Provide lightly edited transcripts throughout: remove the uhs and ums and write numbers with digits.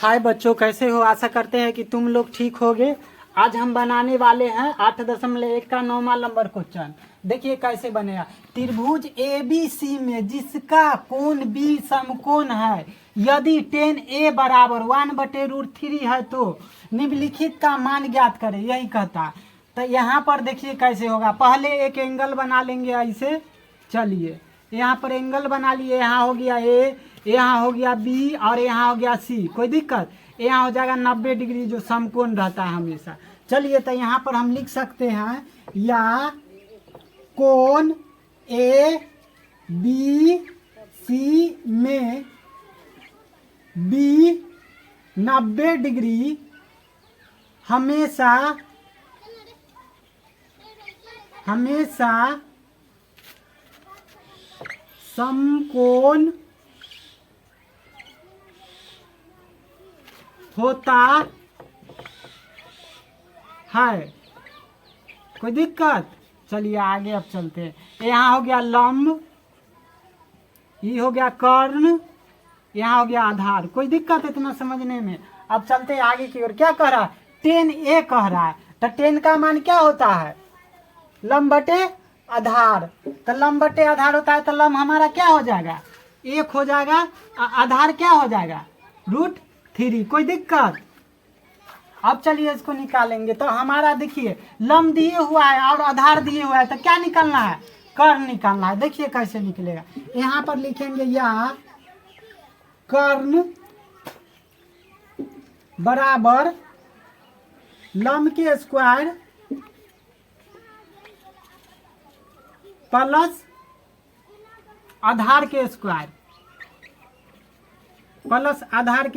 हाय बच्चों, कैसे हो? आशा करते हैं कि तुम लोग ठीक होगे। आज हम बनाने वाले हैं 8.1 का 9वां नंबर क्वेश्चन। देखिए कैसे बनेगा। त्रिभुज ABC में जिसका कोण B समकोण है, यदि tan A बराबर 1/√3 है तो निम्नलिखित का मान ज्ञात करें, यही कहता है। तो यहाँ पर देखिए कैसे होगा। पहले एक एंगल बना लेंगे ऐसे। चलिए यहाँ पर एंगल बना लिए। यहाँ हो गया A, यहाँ हो गया B और यहाँ हो गया C। कोई दिक्कत? यहाँ हो जाएगा 90 डिग्री, जो समकोण रहता है हमेशा। चलिए तो यहाँ पर हम लिख सकते हैं या कोण ABC में B 90 डिग्री हमेशा समकोण होता है। कोई दिक्कत? चलिए आगे अब चलते हैं। यहाँ हो गया लंब, ये हो गया कर्ण, यहाँ हो गया आधार। कोई दिक्कत इतना समझने में? अब चलते हैं आगे की ओर। क्या कह रहा है? tan A कह रहा है। तो tan का मान क्या होता है? लंब बटे आधार। तो लंब बटे आधार होता है, तो लंब हमारा क्या हो जाएगा? 1 हो जाएगा। आधार क्या हो जाएगा? √3। कोई दिक्कत? अब चलिए इसको निकालेंगे। तो हमारा देखिए लंब दिए हुआ है और आधार दिए हुआ है, तो क्या निकालना है? कर्ण निकालना है। देखिए कैसे निकलेगा। यहाँ पर लिखेंगे या कर्ण बराबर लंब के स्क्वायर प्लस आधार के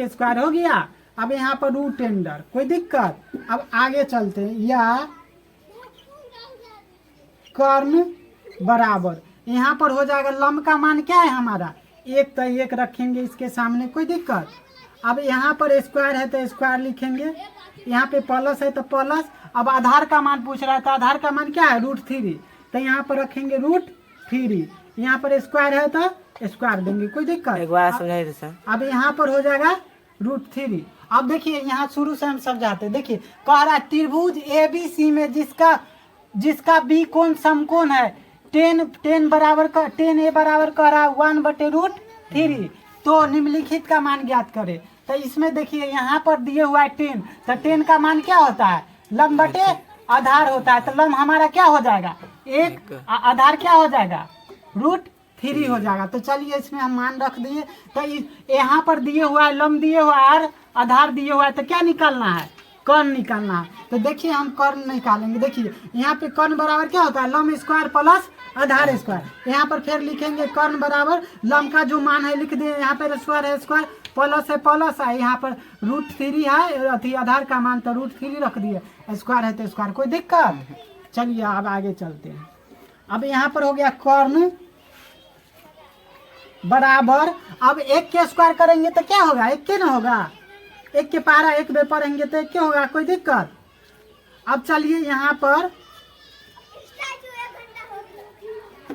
स्क्वायर हो गया। अब यहाँ पर √अंडर। कोई दिक्कत? अब आगे चलते हैं। या कर्ण बराबर, यहाँ पर हो जाएगा लंब का मान क्या है हमारा? 1, तो 1 रखेंगे इसके सामने। कोई दिक्कत? अब यहाँ पर स्क्वायर है तो स्क्वायर लिखेंगे, यहाँ पे प्लस है तो प्लस। अब आधार का मान पूछ रहा है, तो आधार का मान क्या है? √3। तो यहाँ पर रखेंगे √3। यहाँ पर स्क्वायर है तो स्क्वायर देंगे। कोई दिक्कत? एक बार समझाइए सर। अब यहाँ पर हो जाएगा √3। अब देखिए यहाँ शुरू से हम समझाते हैं। देखिए कह रहा है त्रिभुज ABC में जिसका B कोण समकोण है, tan A बराबर कह रहा है 1/√3, तो निम्नलिखित का मान ज्ञात करें। तो इसमें देखिए यहाँ पर दिए हुआ है tan, तो tan का मान क्या होता है? लंब बटे आधार होता है। तो लंब हमारा क्या हो जाएगा? 1, आधार क्या हो जाएगा? √3 हो जाएगा। तो चलिए इसमें हम मान रख दिए। तो यहाँ पर दिए हुआ है लंब दिए हुआ है और आधार दिए हुआ है, तो क्या निकालना है? कर्ण निकालना है। तो देखिए हम कर्ण निकालेंगे। देखिए यहाँ पे कर्ण बराबर क्या होता है? लंब स्क्वायर प्लस आधार स्क्वायर। यहाँ पर फिर लिखेंगे कर्ण बराबर लंब का जो मान है लिख दिए। यहाँ पर स्क्वायर है स्क्वायर, प्लस है प्लस है, यहाँ पर √3 है, अथी आधार का मान तो √3 रख दिए, स्क्वायर है तो स्क्वायर। कोई दिक्कत? चलिए अब आगे चलते हैं। अब यहाँ पर हो गया कर्ण बराबर, अब 1 के स्क्वायर करेंगे तो क्या होगा? 1 के ना होगा। 1 के पारा 1 में पढ़ेंगे तो 1 के होगा। कोई दिक्कत? अब चलिए यहाँ पर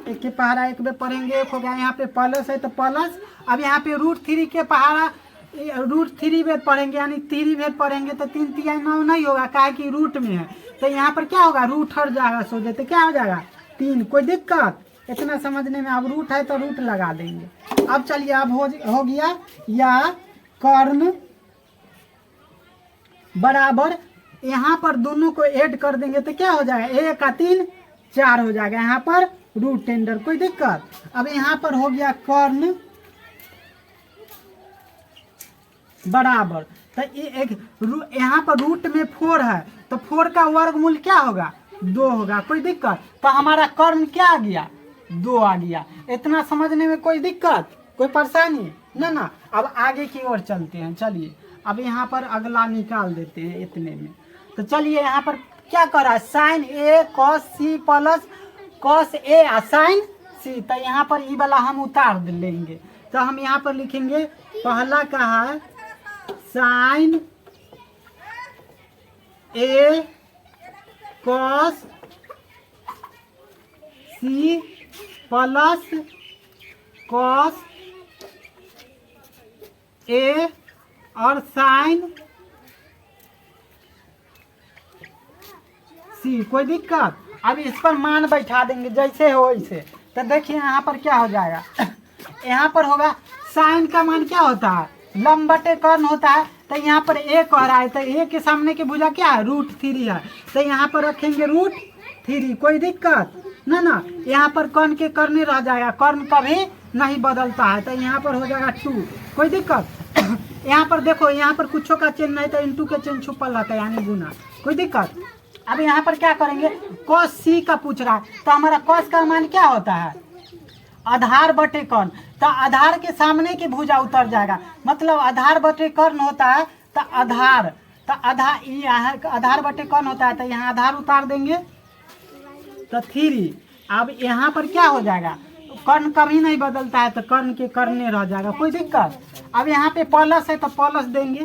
1 के पहाड़ा 1 में पढ़ेंगे, 1 हो गया। यहाँ पे प्लस है तो प्लस। अब यहाँ पे √3 के पहाड़ा √3 में पढ़ेंगे, यानी 3 में पढ़ेंगे तो 3 3 9 नहीं होगा, काहे कि रूट में है। तो यहाँ पर क्या होगा? रूट हट जाएगा सो देते, क्या हो जाएगा? 3। कोई दिक्कत इतना समझने में? अब रूट है तो रूट लगा देंगे। अब चलिए अब हो गया या कर्ण बराबर, यहाँ पर दोनों को ऐड कर देंगे तो क्या हो जाएगा? 1 का 3 4 हो जाएगा। यहाँ पर √अंडर। कोई दिक्कत? अब यहाँ पर हो गया कर्ण बराबर, तो यहाँ पर रूट में 4 है, तो 4 का वर्गमूल क्या होगा? 2 होगा। कोई दिक्कत? तो हमारा कर्ण क्या आ गया? 2 आ गया। इतना समझने में कोई दिक्कत, कोई परेशानी ना? अब आगे की ओर चलते हैं। चलिए अब यहाँ पर अगला निकाल देते हैं इतने में। तो चलिए यहाँ पर क्या कर रहा है? sin A cos C plus cos A sin C। तो यहाँ पर ई वाला हम उतार लेंगे। तो हम यहाँ पर लिखेंगे, पहला का है sin A cos C plus cos A और साइन सी। कोई दिक्कत? अब इस पर मान बैठा देंगे जैसे हो वैसे। तो देखिए यहाँ पर क्या हो जाएगा यहाँ पर होगा साइन का मान क्या होता है, लंब बटे कर्ण होता है। तो यहाँ पर ए कह रहा है, तो ए के सामने की भुजा क्या है, √3 है। तो यहाँ पर रखेंगे √3। कोई दिक्कत ना यहाँ पर कर्ण के कर्ण रह जाएगा, कर्ण कभी नहीं बदलता है। तो यहाँ पर हो जाएगा 2। कोई दिक्कत? यहाँ पर देखो, यहाँ पर कुछों का चिन्ह नहीं, तो इंटू के चिन्ह छुपल रहता है, यानी गुना। कोई दिक्कत? अब यहाँ पर क्या करेंगे, cos c का पूछ रहा है, तो हमारा cos का मान क्या होता है, आधार बटे कर्ण। तो आधार के सामने की भुजा उतर जाएगा, मतलब आधार बटे कर्ण होता है। तो आधार आधार बटे कर्ण होता है, तो यहाँ आधार उतार देंगे तो 3। अब यहाँ पर क्या हो जाएगा, कर्ण कभी नहीं बदलता है, तो कर्ण के कर्ण रह जाएगा। कोई दिक्कत? अब यहाँ पे प्लस है तो प्लस देंगे,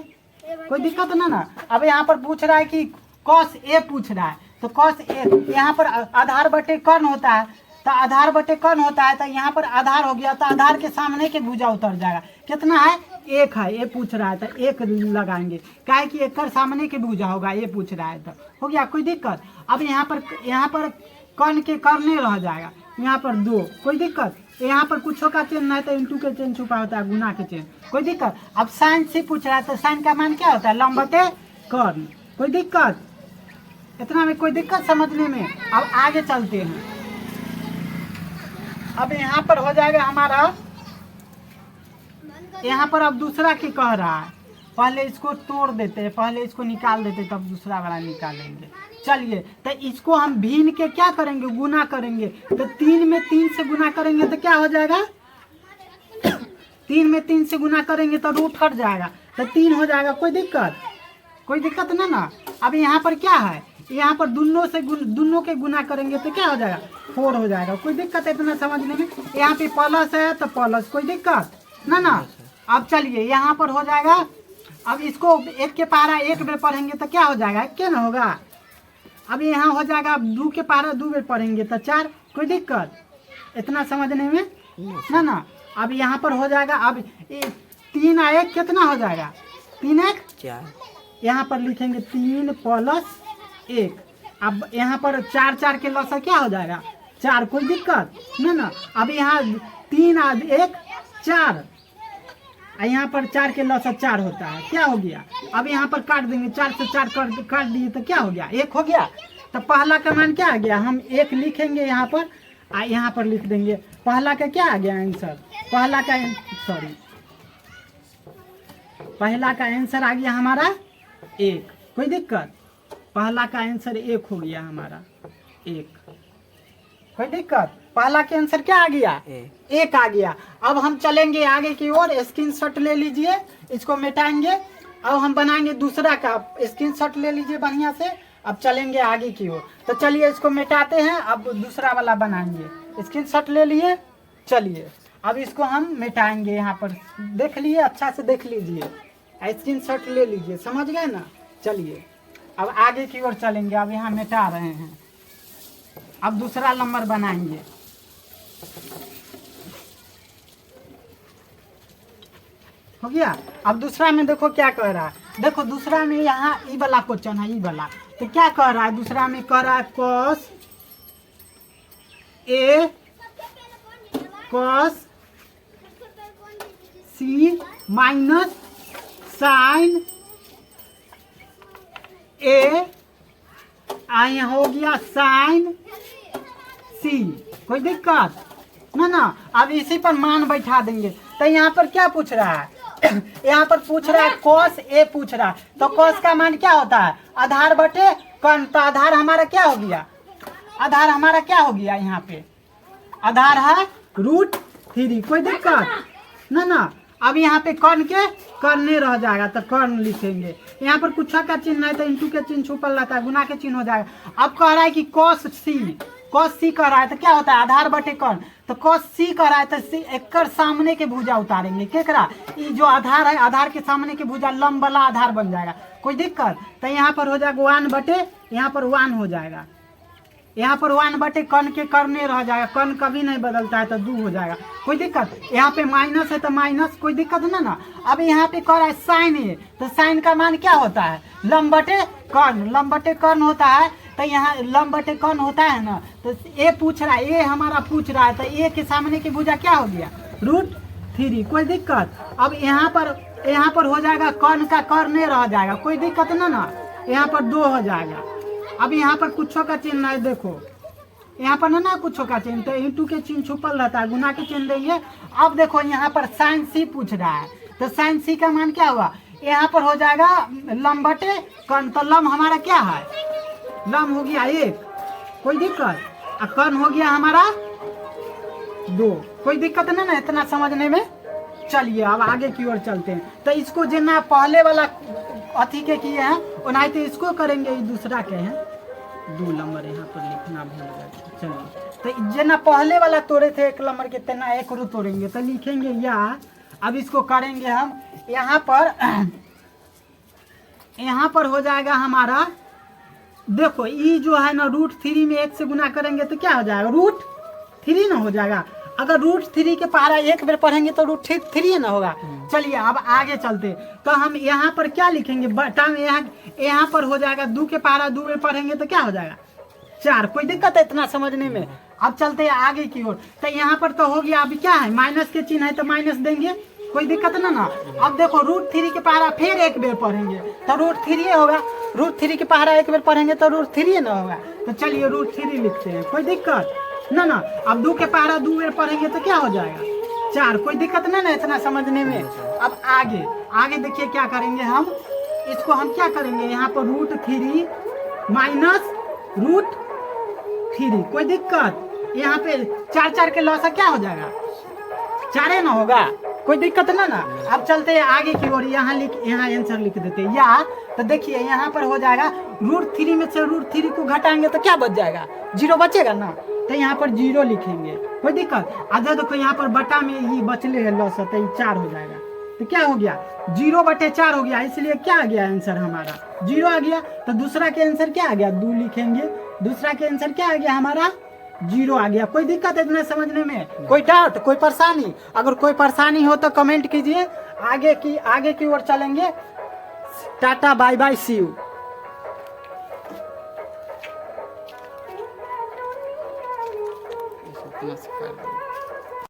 कोई दिक्कत ना। अब यहाँ पर पूछ रहा है कि cos a पूछ रहा है, तो cos a यहाँ पर आधार बटे कर्ण होता है। तो आधार बटे कर्ण होता है, तो यहाँ पर आधार हो गया, तो आधार के सामने के भुजा उतर जाएगा। कितना है, 1 है। ये पूछ रहा है तो 1 लगाएंगे, क्या है कि 1 कर सामने के भुजा होगा, ये पूछ रहा है तो हो गया। कोई दिक्कत? अब यहाँ पर कर्ण के कर्ण रह जाएगा, यहाँ पर 2। कोई दिक्कत? यहाँ पर कुछों का चिन्ह नहीं, तो इंटू के चिन्ह छुपा होता है, गुना के चिन्ह। कोई दिक्कत? अब साइन से पूछ रहा है, तो साइन का मान क्या होता है, लंब बटे कर्ण। कोई दिक्कत? इतना में कोई दिक्कत समझने में? अब आगे चलते हैं। अब यहाँ पर हो जाएगा हमारा, यहाँ पर अब दूसरा की कह रहा है, पहले इसको तोड़ देते हैं, पहले इसको निकाल देते तब दूसरा वाला निकालेंगे। चलिए, तो इसको हम भिन्न के क्या करेंगे, गुना करेंगे। तो 3 में 3 से गुना करेंगे तो क्या हो जाएगा 3 में 3 से गुना करेंगे तो रूट हट जाएगा, तो 3 हो जाएगा। कोई दिक्कत? कोई दिक्कत ना। अब यहाँ पर क्या है, यहाँ पर दोनों के गुना करेंगे तो क्या हो जाएगा, 4 हो जाएगा। कोई दिक्कत है इतना समझने में? यहाँ पे प्लस है तो प्लस, कोई दिक्कत ना। अब चलिए यहाँ पर हो जाएगा, अब इसको 1 के पारा 1 बेर पढ़ेंगे तो क्या हो जाएगा, क्या ना होगा। अब यहाँ हो जाएगा 2 के पारा 2 बेर पढ़ेंगे तो 4। कोई दिक्कत इतना समझने में ना। अब यहाँ पर हो जाएगा, अब 3 और 1 कितना हो जाएगा, 3 1 4। यहाँ पर लिखेंगे 3 + 1। अब यहाँ पर 4 4 के लसा क्या हो जाएगा, 4। कोई दिक्कत ना। अब यहाँ 3 और 1 4, यहाँ पर 4 के लसा 4 होता है, क्या हो गया। अब यहाँ पर काट देंगे, 4 से 4 काट दिए तो क्या हो गया, 1 हो गया। तो पहला का मान क्या आ गया, हम 1 लिखेंगे यहाँ पर, यहाँ पर लिख देंगे पहला का क्या आ गया आंसर, पहला का आंसर आ गया हमारा 1। कोई दिक्कत? पहला का आंसर 1 हो गया हमारा 1। कोई दिक्कत? पहला के आंसर क्या आ गया, 1 आ गया। अब हम चलेंगे आगे की ओर, स्क्रीनशॉट ले लीजिए, इसको मिटाएंगे। अब हम बनाएंगे दूसरा का, स्क्रीनशॉट ले लीजिए बढ़िया से। अब चलेंगे आगे की ओर, तो चलिए इसको मिटाते हैं, अब दूसरा वाला बनाएंगे। स्क्रीनशॉट ले लिए, चलिए अब इसको हम मिटाएंगे। यहाँ पर देख लिए, अच्छा से देख लीजिए, स्क्रीनशॉट ले लीजिए, समझ गए ना। चलिए अब आगे की ओर चलेंगे। अब यहाँ मिटा रहे हैं, अब दूसरा नंबर बनाएंगे। हो गया। अब दूसरा में देखो क्या कह रहा है, देखो दूसरा में यहाँ ई वाला क्वेश्चन है, ई वाला। तो क्या कह रहा है दूसरा में, कह रहा है cos c minus sine a, यहाँ हो गया साइन c। कोई दिक्कत ना। अब इसी पर मान बैठा देंगे। तो यहाँ पर क्या पूछ रहा है यहाँ पर पूछ रहा है cos a पूछ रहा है, तो cos का मान क्या होता है, आधार बटे कर्ण। तो आधार हमारा क्या हो गया, आधार हमारा क्या हो गया, यहाँ पे आधार है √3। कोई दिक्कत ना। अब यहाँ पे कर्ण के कर्ण रह जाएगा, तो कर्ण लिखेंगे। यहाँ पर कुछ का चिन्ह है, तो इंटू के चिन्ह छुपल रहता है, गुना के चिन्ह हो जाएगा। अब कह रहा है कि cos c कह रहा है, तो क्या होता है, आधार बटे कर्ण। तो cos c कह रहा है, तो c एक सामने के भुजा उतारेंगे। क्या करा, ये जो आधार है, आधार के सामने के भुजा लंब वाला आधार बन जाएगा। कोई दिक्कत? तो यहाँ पर हो जाएगा 1 बटे, यहाँ पर 1 हो जाएगा। यहाँ पर 1/कर्ण के कर्णे रह जाएगा, कर्ण कभी नहीं बदलता है तो 2 हो जाएगा, कोई दिक्कत। यहाँ पे माइनस है तो माइनस, कोई दिक्कत ना। अब यहाँ पे कह रहा है साइन ए, तो साइन का मान क्या होता है, लंब/कर्ण, लंब/कर्ण होता है। तो यहाँ लंब/कर्ण होता है ना, तो ए पूछ रहा है, ए हमारा पूछ रहा है, तो ए के सामने की भुजा क्या हो गया, √3, कोई दिक्कत। अब यहाँ पर हो जाएगा कर्ण का कर्णे रह जाएगा, कोई दिक्कत ना। यहाँ पर 2 हो जाएगा। अब यहाँ पर कुछ का चिन्ह है, देखो यहाँ पर ना कुछ का चिन्ह, तो इंटू के चिन्ह छुपल रहता है, गुना के चिन्ह देंगे। अब देखो यहाँ पर साइन सी पूछ रहा है, तो साइन सी का मान क्या हुआ, यहाँ पर हो जाएगा लंब/कर्ण, तो लंब हमारा क्या है, लंब हो गया 1, कोई दिक्कत, और कर्ण हो गया हमारा 2, कोई दिक्कत ना इतना समझने में। चलिए अब आगे की ओर चलते हैं। तो इसको जितना पहले वाला अथी के किए हैं उन्हें तो इसको करेंगे, ये दूसरा के हैं, 2 नंबर यहाँ पर लिखना भूल गए। चलिए तो जितना पहले वाला तोड़े थे 1 नंबर के, तना 1 रू तोड़ेंगे, तो लिखेंगे या। अब इसको करेंगे हम यहाँ पर हो जाएगा हमारा, देखो ये जो है ना √3 में 1 से गुना करेंगे तो क्या हो जाएगा, √3 ना हो जाएगा। अगर √3 के पहाड़ा 1 बार पढ़ेंगे तो √3 ना होगा। चलिए अब आगे चलते, तो हम यहाँ पर क्या लिखेंगे, बटा में यहाँ पर हो जाएगा 2 के पहाड़ा 2 बार पढ़ेंगे तो क्या हो जाएगा, 4, कोई दिक्कत है इतना समझने में। अब चलते हैं आगे की ओर, तो यहाँ पर तो हो गया, अभी क्या है, माइनस के चिन्ह है तो माइनस देंगे, कोई दिक्कत ना। अब देखो √3 के पहाड़ा फिर 1 बार पढ़ेंगे तो √3 होगा, √3 के पहाड़ा 1 बार पढ़ेंगे तो √3 ना होगा। तो चलिए √3 लिखते हैं, कोई दिक्कत ना। अब 2 के पहाड़ा 2 बार पढ़ेंगे तो क्या हो जाएगा, 4, कोई दिक्कत ना इतना समझने में। अब आगे देखिए क्या करेंगे हम, इसको हम क्या करेंगे, यहाँ पर √3 माइनस √3, कोई दिक्कत। यहाँ पे 4 के लॉस क्या हो जाएगा, 4 ना होगा, कोई दिक्कत ना। अब चलते हैं आगे की ओर, यहाँ आंसर लिख देते हैं या। तो देखिए यहाँ पर हो जाएगा √3 में से √3 को घटाएंगे तो क्या बच जाएगा, 0 बचेगा ना, तो यहाँ पर 0 लिखेंगे, कोई दिक्कत। आधा देखो यहाँ पर बटा में ही बचले है लॉस, तो ये 4 हो जाएगा, तो क्या हो गया, 0/4 हो गया, इसलिए क्या आ गया आंसर हमारा, 0 आ गया। तो दूसरा के आंसर क्या आ गया, 2 लिखेंगे, दूसरा के आंसर क्या आ गया हमारा, 0 आ गया। कोई दिक्कत है इतना समझने में, कोई डाउट, कोई परेशानी, अगर कोई परेशानी हो तो कमेंट कीजिए। आगे की ओर चलेंगे। Ta-ta, bye bye, see you. नमस्कार।